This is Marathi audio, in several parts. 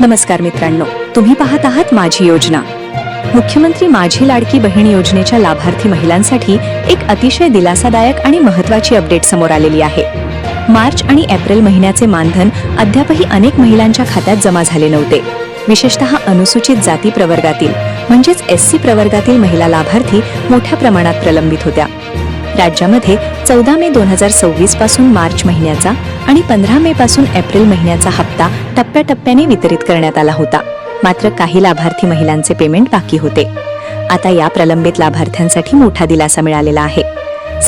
नमस्कार मित्रांनो, तुम्ही पाहत आहात माझी योजना. मुख्यमंत्री माझी लाडकी बहीण योजनेच्या लाभार्थी महिलांसाठी एक अतिशय दिलासादायक आणि महत्त्वाची अपडेट समोर आलेली आहे. मार्च आणि एप्रिल महिन्याचे मानधन अद्यापही अनेक महिलांच्या खात्यात जमा झाले नव्हते. विशेषतः अनुसूचित जाती प्रवर्गातील म्हणजेच SC प्रवर्गातील महिला लाभार्थी मोठ्या प्रमाणात प्रलंबित होत्या. राज्यामध्ये 14 मे 2026 पासून मार्च महिन्याचा आणि 15 मे पासून एप्रिल महिन्याचा हप्ता टप्प्याटप्प्याने वितरित करण्यात आला होता. मात्र काही लाभार्थी महिलांचे पेमेंट बाकी होते. आता या प्रलंबित लाभार्थ्यांसाठी मोठा दिलासा मिळालेला आहे.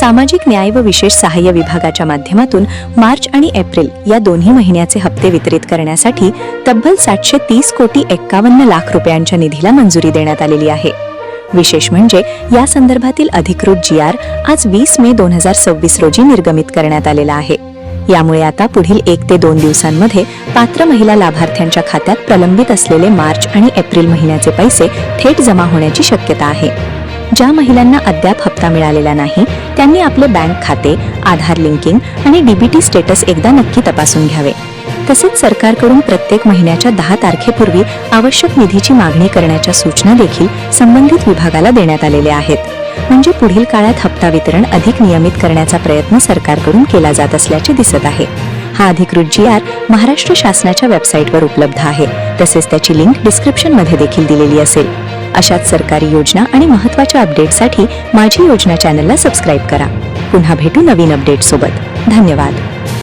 सामाजिक न्याय व विशेष सहाय्य विभागाच्या माध्यमातून मार्च आणि एप्रिल या दोन्ही महिन्याचे हप्ते वितरित करण्यासाठी तब्बल 730 कोटी 51 लाख रुपयांच्या निधीला मंजुरी देण्यात आलेली आहे. विशेष म्हणजे या संदर्भातील अधिकृत GR आज 20 मे 2026 रोजी निर्गमित करण्यात आलेला आहे. यामुळे आता पुढील 1 ते 2 दिवसांमध्ये पात्र महिला लाभार्थ्यांच्या खात्यात प्रलंबित असलेले मार्च आणि एप्रिल महिन्याचे पैसे थेट जमा होण्याची शक्यता आहे. ज्या महिलांना अद्याप हप्ता मिळालेला नाही त्यांनी आपले बँक खाते, आधार लिंकिंग आणि DBT स्टेटस एकदा नक्की तपासून घ्यावे. तसेच सरकारकडून प्रत्येक महिन्याच्या 10 तारखेपूर्वी आवश्यक निधीची मागणी करण्याच्या सूचना देखील संबंधित विभागाला देण्यात आलेल्या आहेत. म्हणजे पुढील काळात हप्ता वितरण अधिक नियमित करण्याचा प्रयत्न सरकारकडून केला जात असल्याचे दिसत आहे. हा अधिकृत GR महाराष्ट्र शासनाच्या वेबसाईटवर उपलब्ध आहे. तसेच त्याची लिंक डिस्क्रिप्शनमध्ये देखील दिलेली असेल. अशाच सरकारी योजना आणि महत्त्वाच्या अपडेटसाठी माझी योजना चॅनलला सबस्क्राईब करा. पुन्हा भेटू नवीन अपडेट सोबत. धन्यवाद.